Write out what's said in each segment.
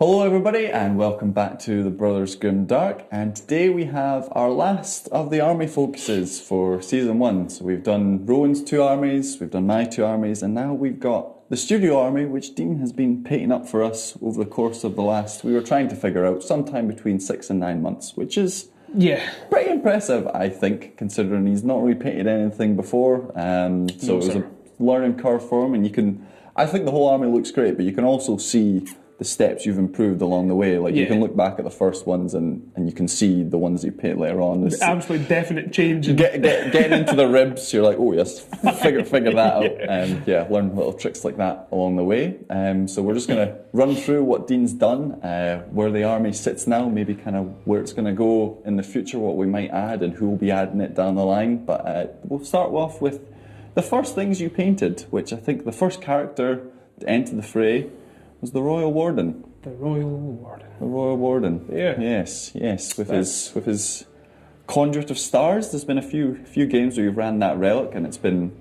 Hello everybody and welcome back to the Brothers Grimdark, and today we have our last of the army focuses for Season 1. So we've done Rowan's 2 armies, we've done my 2 armies, and now we've got the studio army which Dean has been painting up for us over the course of the last, we were trying to figure out, sometime between 6 and 9 months, which is pretty impressive I think, considering he's not really painted anything before. So it was a learning curve for him, and you can, I think the whole army looks great, but you can also see the steps you've improved along the way. Like you can look back at the first ones and you can see the ones you paint later on. There's absolutely definite change. Getting into the ribs, you're like, oh yes, figure that out. And learn little tricks like that along the way. So we're just going to run through what Dean's done, where the army sits now, maybe kind of where it's going to go in the future, what we might add and who will be adding it down the line. But we'll start off with the first things you painted, which I think the first character to enter the fray was the Royal Warden. The Royal Warden. The Royal Warden. Yeah. Yes. With his Conduit of Stars. There's been a few games where you've ran that relic and it's been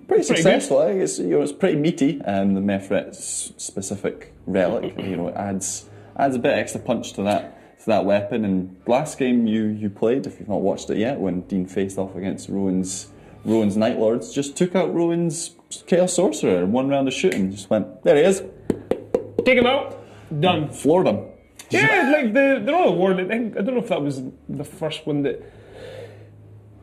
pretty successful. I guess it's pretty meaty, and the Mefret specific relic, it adds a bit extra punch to that weapon. And last game you played, if you've not watched it yet, when Dean faced off against Rowan's Night Lords, just took out Rowan's Chaos Sorcerer in one round of shooting. Just went, there he is. Take him out. Done. Floored him. Yeah, like the Royal Warden. I don't know if that was the first one that,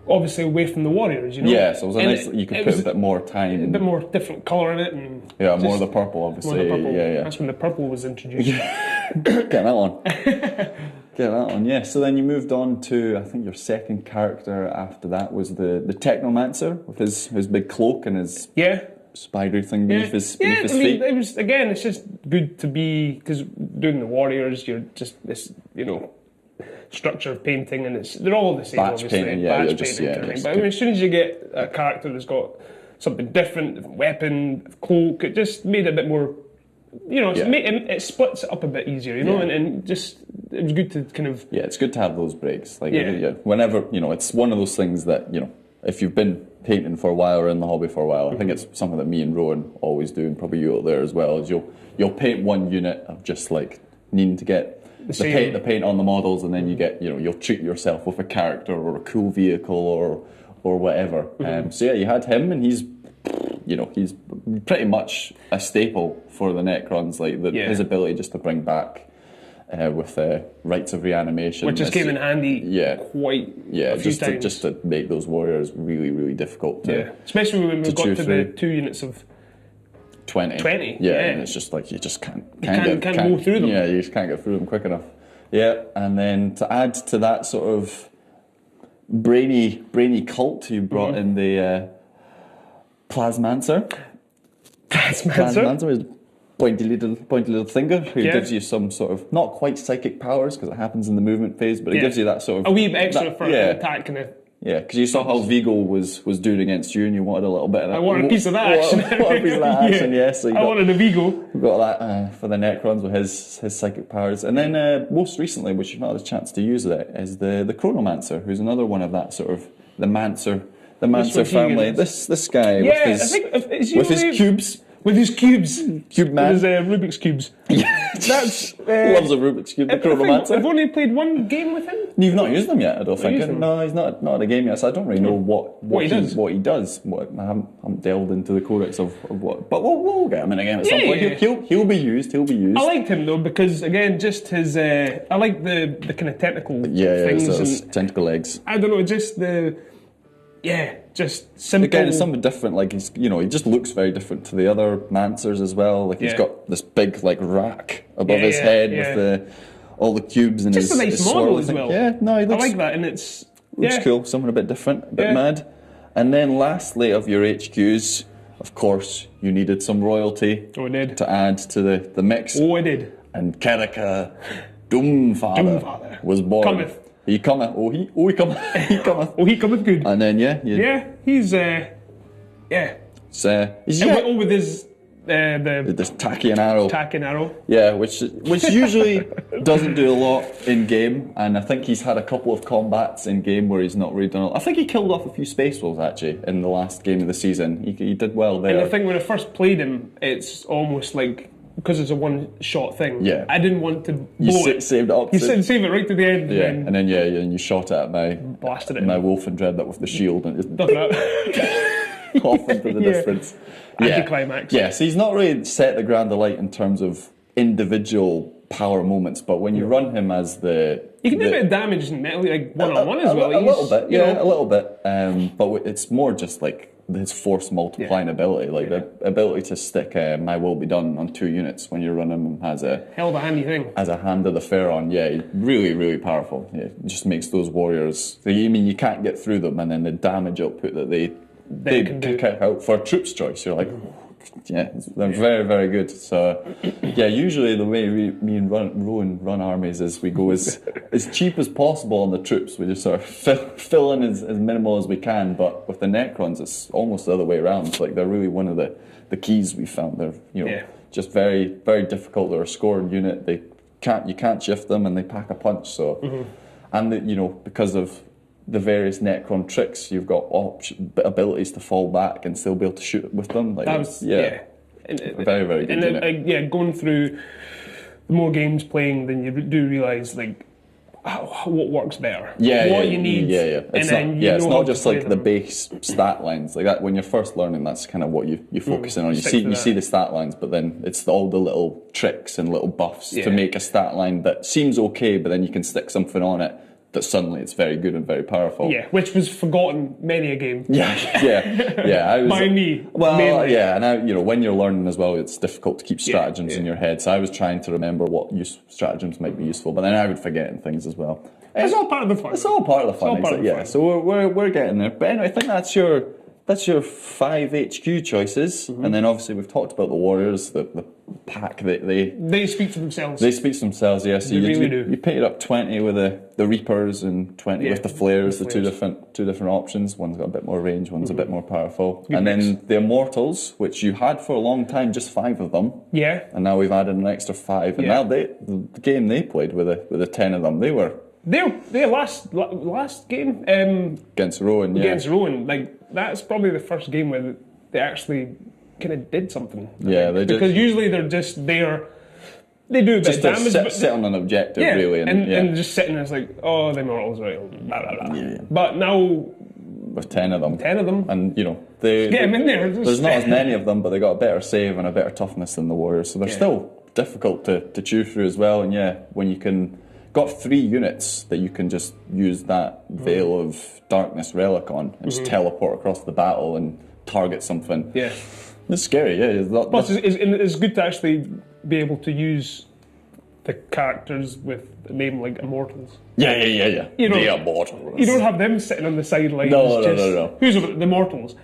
obviously away from the Warriors, Yeah, so it was nice that you could put a bit more time. A bit more different colour in it. And more of the purple, obviously. More of the purple. Yeah. That's when the purple was introduced. Get that one. Get that one, yeah. So then you moved on to, I think your second character after that was the Technomancer with his big cloak and his spidery thing beneath his feet. It was, again, it's just good to be, because doing the Warriors, you're just this, structure of painting, and they're all the same, batch obviously. Painting, batch painting. But as soon as you get a character that's got something different, weapon, cloak, it just made it a bit more, it splits it up a bit easier, and just, it was good to kind of... Yeah, it's good to have those breaks. Whenever, it's one of those things that, if you've been painting for a while or in the hobby for a while, I think it's something that me and Rowan always do, and probably you out there as well, is you'll paint one unit of just like needing to get the paint on the models, and then you get, you'll treat yourself with a character or a cool vehicle or whatever. So you had him, and he's pretty much a staple for the Necrons, his ability just to bring back with rites of reanimation, which just came in handy quite a few times. Just to make those warriors really, really difficult to especially when we got to the 2 units of 20. And it's just like you just can't go through them. Yeah, you just can't get through them quick enough. Yeah, and then to add to that sort of brainy cult, you brought in the Plasmancer. Plasmancer is pointy little finger who gives you some sort of, not quite psychic powers because it happens in the movement phase, but it gives you that sort of... a wee bit extra for attack kind of... Yeah, because you saw how Vigo was doing against you, and you wanted a little bit of that. I wanted a piece of that action. So I wanted a Vigo. We got that for the Necrons with his psychic powers. And then most recently, which you've not had a chance to use it, is the Chronomancer, who's another one of that sort of, the Mancer family. This guy with his cubes. With his cubes. Cube man. With his Rubik's Cubes. That's loves a Rubik's Cube, the Chronomancer. I've only played one game with him. You've not used them yet, I don't think. No, he's not had a game yet, so I don't really know what he does. I haven't delved into the codex of what. But we'll get him in again at some point. He'll be used. I liked him though, because again, just his... I like the kind of technical things. So tentacle legs. I don't know, just the... Yeah, just simple. Again, it's something different. Like he just looks very different to the other Mancers as well. Like he's got this big rack above his head with all the cubes and just his a nice model as well. Yeah, no, he looks. I like that, and it's looks cool. Something a bit different, a bit mad. And then lastly, of your HQs, of course, you needed some royalty. Oh, I did. To add to the mix. Oh, I did. And Kehratet, Doomfather was born. Cometh. He cometh. Oh, he cometh. He cometh. Oh, he cometh good. And then he's with his this tacky and arrow. Yeah, which usually doesn't do a lot in game, and I think he's had a couple of combats in game where he's not really done. I think he killed off a few Space Wolves actually in the last game of the season. He did well there. And I think when I first played him, it's almost like because it's a one-shot thing. Yeah. I didn't want to You blow it. saved it up. You said save it right to the end. Yeah, And and then you shot it at blasted it. my wolf and dread that with the shield and just Done that. off into the distance. Anticlimax. Yeah, so he's not really set the grand alight in terms of individual power moments, but when you run him as You can do a bit of damage in melee, like one-on-one as well. A little bit, yeah, a little bit. But it's more just like his force multiplying ability, like the ability to stick My Will Be Done on 2 units when you're running him as a hell of a handy thing. As a hand of the fair on, yeah, really, really powerful. Yeah, it just makes those warriors. I mean, you can't get through them, and then the damage output that they can kick out for a troops choice, you're like, yeah, they're very, very good. So, yeah, usually the way me and Rowan run armies is we go as cheap as possible on the troops. We just sort of fill in as minimal as we can. But with the Necrons, it's almost the other way around. It's like they're really one of the keys we found. They're just very, very difficult. They're a scoring unit. You can't shift them, and they pack a punch. So, and because of the various Necron tricks, you've got abilities to fall back and still be able to shoot with them. Like, very, very good unit. Going through the more games playing, then you do realise like what works better. What you need. Yeah. It's not just like the base stat lines like that. When you're first learning, that's kind of what you're focusing on. You see the stat lines, but then it's all the little tricks and little buffs to make a stat line that seems okay, but then you can stick something on it that suddenly it's very good and very powerful. Yeah, which was forgotten many a game. Yeah. By me. Well, mainly. yeah, and when you're learning as well, it's difficult to keep stratagems in your head. So I was trying to remember what stratagems might be useful, but then I would forget and things as well. It's all part of the fun. It's all part of the fun. So we're getting there. But anyway, I think that's your 5 HQ choices, and then obviously we've talked about the warriors, the pack. They speak for themselves. They speak for themselves, yes. They really do. You painted up 20 with the Reapers and 20 with the Flares, the two different options. One's got a bit more range, one's a bit more powerful. Good mix. Then the Immortals, which you had for a long time, just 5 of them. Yeah. And now we've added an extra 5. And now the game they played with the 10 of them, they were... Their last game against Rowan, Against Rowan, like that's probably the first game where they actually kind of did something. Yeah, they did. Because usually they're just there. They do a bit of damage, sit on an objective, really, and just sitting there, it's like, oh, the Immortals, right? Blah, blah, blah. Yeah. But now with 10 of them, and they get them in there. There's not as many of them, but they got a better save and a better toughness than the Warriors, so they're still difficult to chew through as well. And when you can. Got 3 units that you can just use that Veil of Darkness relic on and just teleport across the battle and target something. Yeah. It's scary, yeah. Plus, it's good to actually be able to use the characters with a name like Immortals. Yeah. The Immortals. You don't have them sitting on the sidelines. No. Who's the Immortals?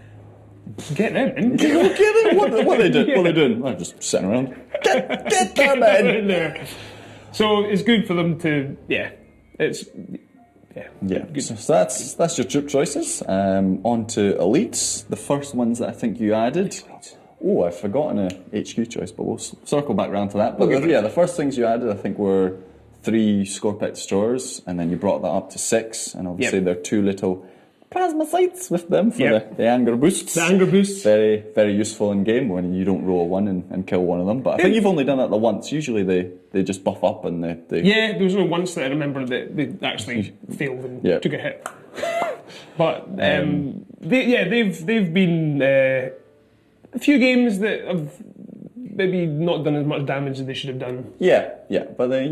Get them in. Get them. What are they doing? What are they doing? I'm just sitting around. Get them in there. So it's good for them to, Good. So that's your troop choices. On to elites. The first ones that I think you added. Oh, I've forgotten a HQ choice, but we'll circle back around to that. But the first things you added, I think, were 3 Scorpet destroyers, and then you brought that up to 6, and obviously there are 2 little plasma sights with them for the anger boosts. The anger boosts. Very, very useful in game when you don't roll a 1 and kill one of them. But I think you've only done that the once. Usually they just buff up and they... Yeah, there was only once that I remember that they actually failed and took a hit. But they've been a few games that have maybe not done as much damage as they should have done. Yeah, but they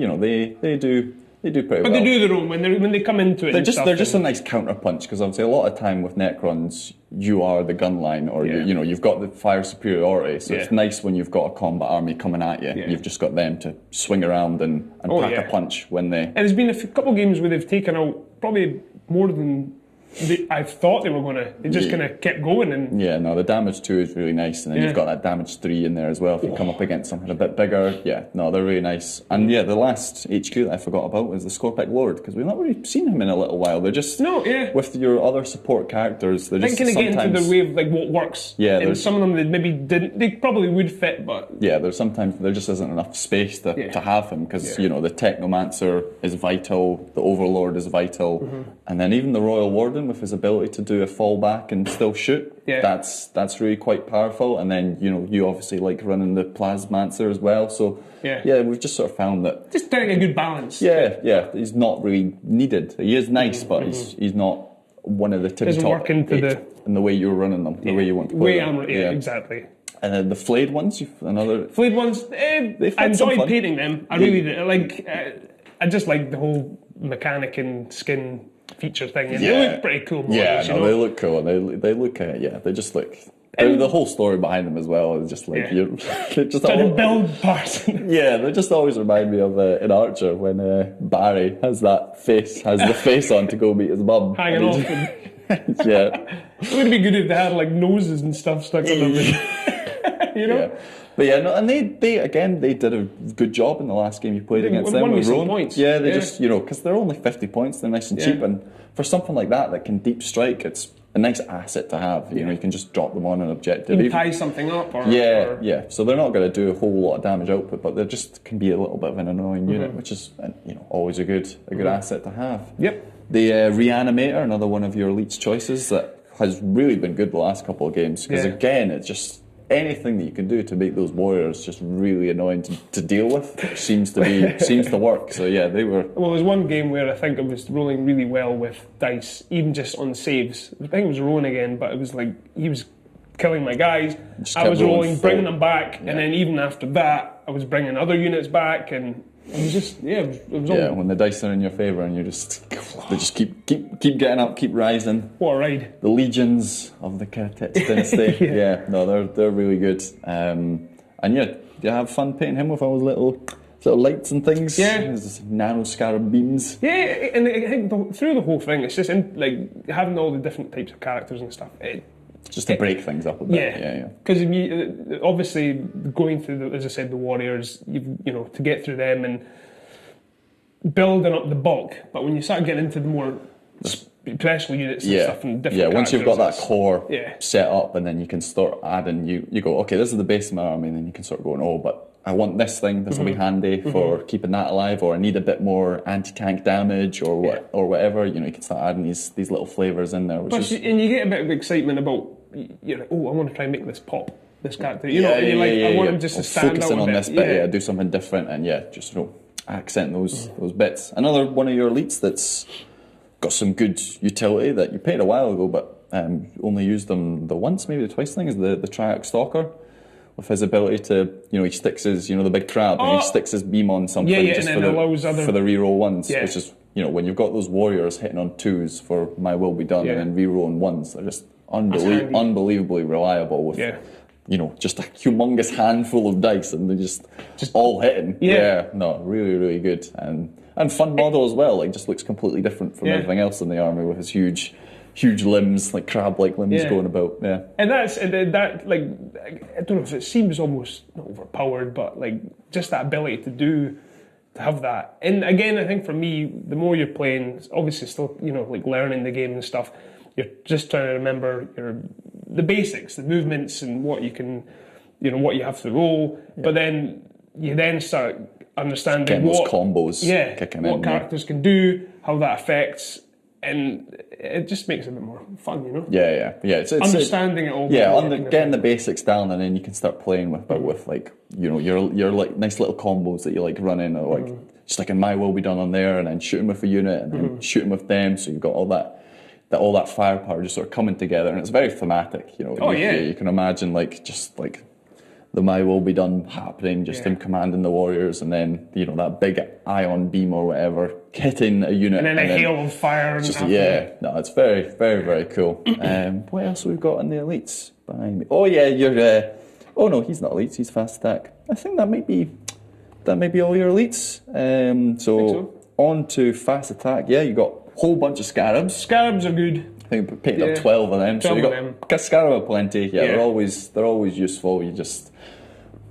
do. They do pretty well. But they do their own when they come into it. They're just a nice counter punch, because obviously a lot of time with Necrons you are the gun line, or you've got the fire superiority. So it's nice when you've got a combat army coming at you. You've just got them to swing around and pack a punch when they. And there's been a couple of games where they've taken out probably more than I thought they were going to. They just kind of kept going. And the damage 2 is really nice, and then you've got that damage 3 in there as well if you come up against something a bit bigger. They're really nice. And the last HQ that I forgot about was the Scorpec Lord, because we've not really seen him in a little while. They're just with your other support characters. They're just kind of get into the way of like what works. And some of them they maybe didn't. They probably would fit, but there's sometimes there just isn't enough space to have him, because the Technomancer is vital, the Overlord is vital, and then even the Royal Warden Warden with his ability to do a fallback and still shoot. Yeah. That's really quite powerful. And then, you know, you obviously like running the Plasmancer as well. So, yeah, we've just sort of found that... Just getting a good balance. Yeah, he's not really needed. He is nice, but he's not one of the tippy Doesn't top work into in the way you're running them, the way you want to play them. Exactly. And then the flayed ones, Flayed ones, I enjoyed painting them. I really did. I just like the whole mechanic and skin feature thing, and they look pretty cool. Models, they look cool. They look, they just look. The whole story behind them as well is just like you're just trying to build parts. They just always remind me of in Archer when Barry has the face on to go meet his mum, hanging off. It would be good if they had like noses and stuff stuck on them. You know. Yeah. But and they did a good job in the last game you played against them with Rowan. Points. Yeah, they just because they're only 50 points, they're nice and cheap, and for something like that can deep strike, it's a nice asset to have. You know, you can just drop them on an objective. You can tie something up, or So they're not going to do a whole lot of damage output, but they just can be a little bit of an annoying unit, which is always a good asset to have. Yep. The Reanimator, another one of your Elite's choices that has really been good the last couple of games because again, it's just. Anything that you can do to make those warriors just really annoying to deal with seems to work. So they were. Well, there's one game where I think I was rolling really well with dice, even just on saves. I think it was Rowan again, but it was like he was killing my guys. I was rolling, bringing them back, and then even after that, I was bringing other units back, and it was just it was all. When the dice are in your favour and they just keep getting up, keep rising. What a ride! The legions of the Kehratet Dynasty. They're really good. And you have fun painting him with all his little lights and things. Yeah, his nano scarab beams. Yeah, and I think through the whole thing, it's just like having all the different types of characters and stuff. Just to break things up a bit. Because obviously going through, as I said, the warriors, to get through them and building up the bulk. But when you start getting into the more special units and stuff and different once you've got that core Yeah. set up, and then you can start adding, you go, okay, this is the base of my army, and then you can start going, oh, but I want this thing, this will be handy for keeping that alive, or I need a bit more anti-tank damage, or whatever. You know, you can start adding these little flavours in there. And you get a bit of excitement about, you're like, oh, I want to try and make this pop, this character. You know, and you're like, I want him just to stand focusing out on a bit. this bit, do something different, and just accent those bits. Another one of your elites that's got some good utility that you paid a while ago, but only used them the once, maybe the twice thing, is the Triarch Stalker. With his ability to, he sticks his, the big crab, and he sticks his beam on something just for the reroll ones, which is, when you've got those warriors hitting on 2s for My Will Be Done and then rerolling 1s, they're just unbelievably reliable with, just a humongous handful of dice, and they're just all hitting. Really, really good. And fun model as well, just looks completely different from everything else in the army with his huge limbs, like crab-like limbs going about. And that I don't know if it seems almost not overpowered, but just that ability to have that. And again, I think for me, the more you're playing, obviously still learning the game and stuff, you're just trying to remember the basics, the movements, and what you can, what you have to roll. But then you start understanding those combos kicking in. What characters can do, how that affects. And it just makes it a bit more fun, It's understanding it all. Getting the basics down, and then you can start playing with your like nice little combos that you like running, or just like in My Will Be Done on there, and then shooting with a unit, and then shooting with them. So you've got all that firepower just sort of coming together, and it's very thematic. You can imagine the My Will Be Done happening, just him commanding the warriors, and then that big ion beam or whatever hitting a unit, and then a hail of fire. It's very, very, very cool. What else have we got in the elites behind me? Oh yeah, you're. Oh no, he's not elites. He's fast attack. I think that might be all your elites. So on to fast attack. Yeah, you got a whole bunch of scarabs. Scarabs are good. I think we picked up 12 of them. So you got scarab plenty. They're always useful. You just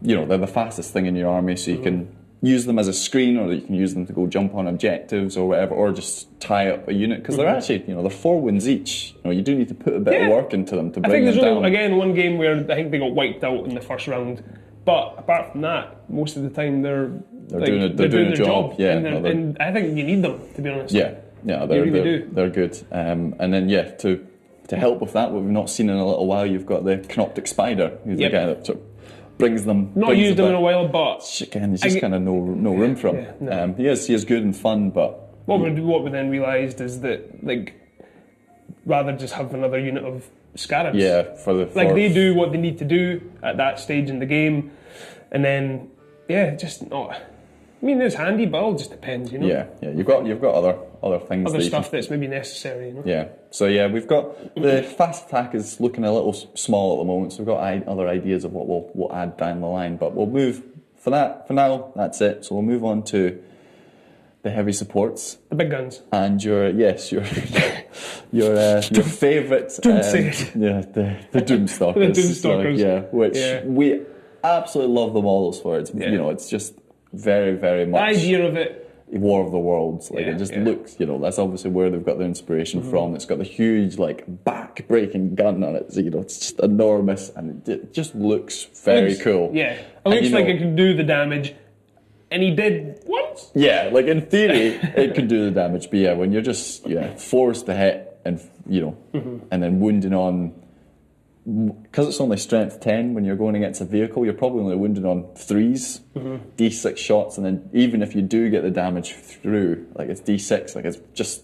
they're the fastest thing in your army, so you can use them as a screen, or you can use them to go jump on objectives or whatever, or just tie up a unit, because they're actually they're 4 wins each. You do need to put a bit of work into them to bring them down. I think there's only one game where I think they got wiped out in the first round, but apart from that, most of the time they're doing a job. Yeah, and I think you need them, to be honest. Yeah, Yeah, they really do. They're good. And then to help with that, what we've not seen in a little while, you've got the Canoptic Spider, who's the guy that sort of brings them. Not used them in a while, but again, there's just kind of no room for him. Yeah, no. He is good and fun, but what we then realised is that rather just have another unit of Scarabs. Yeah, they do what they need to do at that stage in the game, and then just not. I mean, it's handy, but it all just depends, you know. Yeah. You've got other things. Other stuff that's maybe necessary, you know. Yeah. So we've got the fast attack is looking a little small at the moment. So we've got other ideas of what we'll add down the line, but we'll move for now. That's it. So we'll move on to the heavy supports, the big guns, and your favourite. Don't say it. Yeah, the Doomstalkers. The Doomstalkers. Which we absolutely love the models for. It's it's just very, very much. The idea of it. War of the Worlds, it just looks, that's obviously where they've got their inspiration from. It's got the huge, back-breaking gun on it, so, it's just enormous, and it just looks very cool. Yeah, it looks like it can do the damage, and he did once. Yeah, in theory, it can do the damage, but when you're just, forced to hit, and, and then wounding on, because it's only strength 10 when you're going against a vehicle, you're probably only wounded on 3s, D6 shots, and then even if you do get the damage through, it's D6,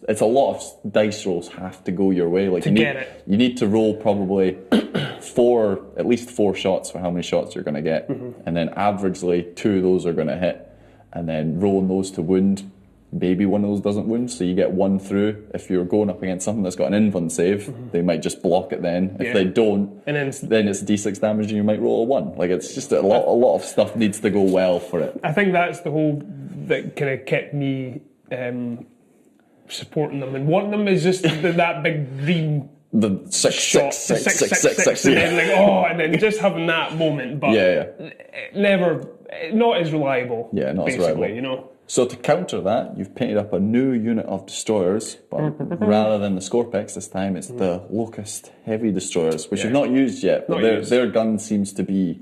it's a lot of dice rolls have to go your way. You need to roll probably at least 4 shots for how many shots you're going to get, and then averagely 2 of those are going to hit, and then rolling those to wound. Maybe one of those doesn't wound, so you get 1 through. If you're going up against something that's got an invuln save, they might just block it then. If they don't, and then it's D6 damage and you might roll a 1. It's just a lot of stuff needs to go well for it. I think that's the whole that kind of kept me supporting them and wanting them is just that big dream. The 6 and then and then just having that moment, but never, not as reliable. Yeah, not as reliable. So to counter that, you've painted up a new unit of destroyers, but rather than the Scorpex this time, it's the Locust Heavy Destroyers, which you've not used yet, but their gun seems to be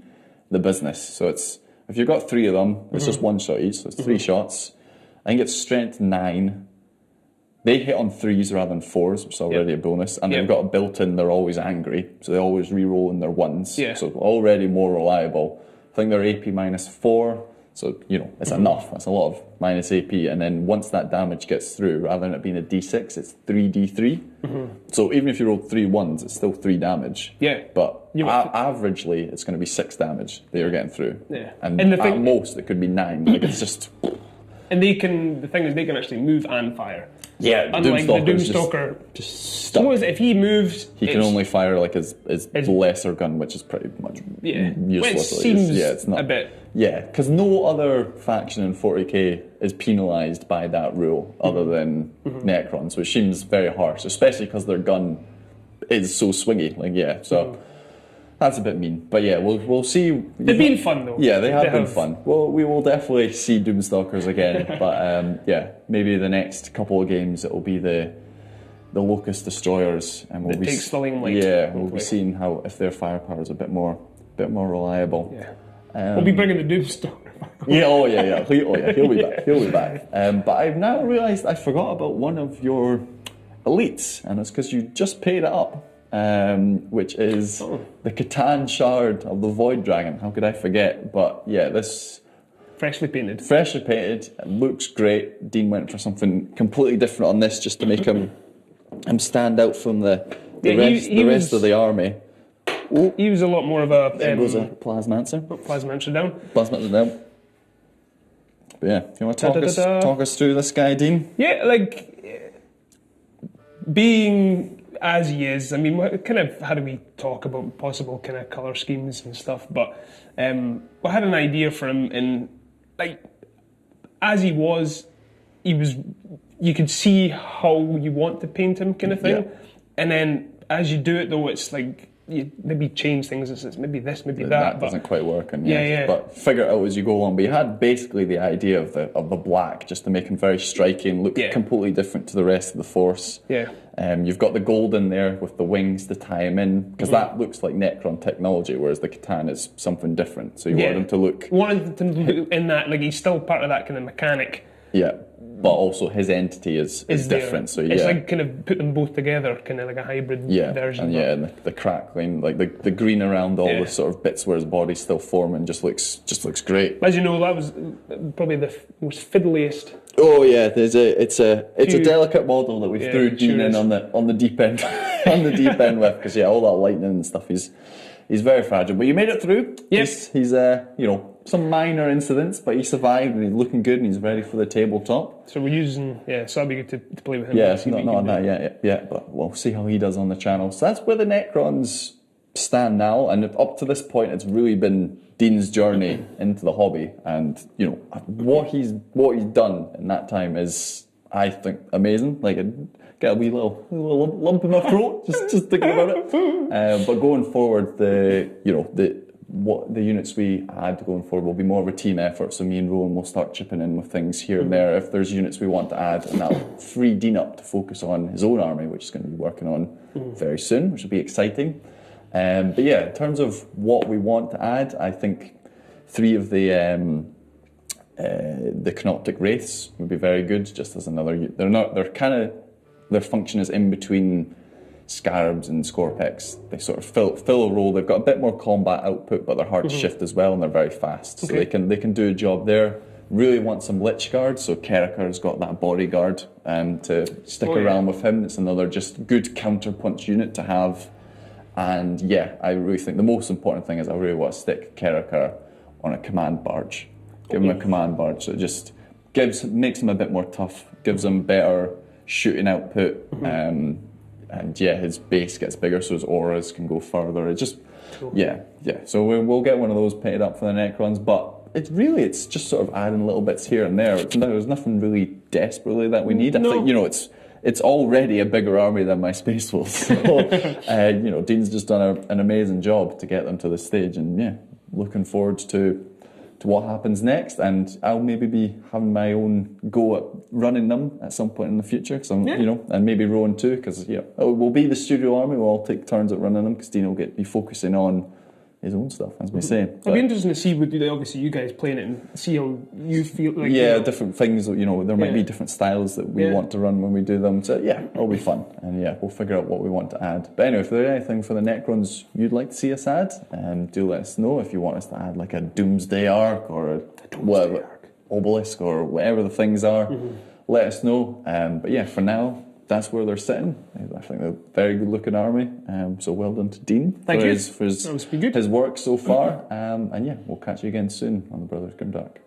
the business. So if you've got 3 of them, it's just 1 shot each, so it's 3 shots. I think it's strength 9. They hit on 3s rather than 4s, which is already a bonus, and they've got a built-in, they're always angry, so they always re-roll in their 1s, so already more reliable. I think they're AP -4. So, it's enough. That's a lot of minus AP. And then once that damage gets through, rather than it being a D6, it's 3D3. So even if you roll 3 1s, it's still 3 damage. Yeah. But averagely, it's going to be 6 damage that you're getting through. Yeah. And at most, it could be 9. It's just... And the thing is, they can actually move and fire. Yeah, unlike the Doomstalker, just stuck. Suppose if he moves, he can only fire his lesser gun, which is pretty much useless. Which seems it's not a bit. Yeah, because no other faction in 40k is penalised by that rule other than Necrons, which seems very harsh, especially because their gun is so swingy. So. That's a bit mean, but we'll see. They've been fun though. Yeah, they have been fun. Well, we will definitely see Doomstalkers again, but maybe the next couple of games it will be the Locust Destroyers, and we'll takes the limelight. Yeah, we'll be seeing if their firepower is a bit more reliable. Yeah, we'll be bringing the Doomstalker back. He'll be back. He'll be back. But I've now realised I forgot about one of your elites, and it's because you just paid it up. Which is the Catan Shard of the Void Dragon. How could I forget? But this freshly painted. It looks great. Dean went for something completely different on this just to make him stand out from the rest of the army. Ooh. He was a lot more of a. There goes a Plasmancer. Plasmancer down. Plasmancer down. But if you want to talk us through this guy, Dean? Yeah, being as he is, I mean, how do we talk about possible kind of colour schemes and stuff? But we had an idea for him, and as he was, you could see how you want to paint him, kind of thing. Yeah. And then as you do it, though, it's you maybe change things. It's maybe this, maybe that. That doesn't quite work, but figure it out as you go along. But you had basically the idea of the black, just to make him very striking, look completely different to the rest of the force. Yeah. You've got the gold in there with the wings to tie him in, because that looks like Necron technology, whereas the Catan is something different. So you want him to look... Wanted to look in that, he's still part of that kind of mechanic. Yeah. but also his entity is different. So it's like kind of put them both together, kind of like a hybrid version. And the crackling, like the green around all the sort of bits where his body's still forming, just looks great. As you know, that was probably the most fiddliest. Oh yeah, it's a delicate model that we threw Dean in on the deep end on the deep end with, because all that lightning and stuff. He's very fragile, but you made it through. Yes, he's some minor incidents, but he survived and he's looking good and he's ready for the tabletop. So we're using so that'd be good to play with him. Yeah, not on that yet, but we'll see how he does on the channel. So that's where the Necrons stand now, and up to this point, it's really been Dean's journey into the hobby, and what he's done in that time is, I think, amazing. Like, I get a wee little lump in my throat just thinking about it. But going forward, the units we had going forward will be more of a team effort. So me and Rowan will start chipping in with things here and there if there's units we want to add, and that'll free Dean up to focus on his own army, which he's going to be working on very soon, which will be exciting. But yeah, in terms of what we want to add, I think 3 of the Canoptic Wraiths would be very good, just as another. Their function is in between Scarabs and Scorpex. They sort of fill a role. They've got a bit more combat output, but they're hard to shift as well, and they're very fast. So they can do a job there. Really want some Lich Guard, so Kehratet's got that bodyguard to stick around with him. It's another just good counterpunch unit to have. And yeah, I really think the most important thing is I really want to stick Kehratet on a command barge. Give him a command barge. So it just makes him a bit more tough, gives him better shooting output, and his base gets bigger, so his auras can go further. It just, So we'll get one of those painted up for the Necrons, but it's just sort of adding little bits here and there. There's nothing really desperately that we need. I think it's already a bigger army than my Space Wolves. So, Dean's just done an amazing job to get them to this stage, and looking forward to what happens next. And I'll maybe be having my own go at running them at some point in the future, because and maybe Rowan too, because we'll be the studio army. We'll all take turns at running them, because Dean will be focusing on his own stuff, as we say. It'll be interesting to see, obviously you guys playing it and see how you feel. Like, different things, there might be different styles that we want to run when we do them. So it'll be fun. And we'll figure out what we want to add. But anyway, if there's anything for the Necrons you'd like to see us add, do let us know. If you want us to add like a Doomsday Arc or Obelisk or whatever the things are, let us know. But for now, that's where they're sitting. I think they're a very good looking army. So well done to Dean for his work so far. And we'll catch you again soon on the Brothers Grimdark.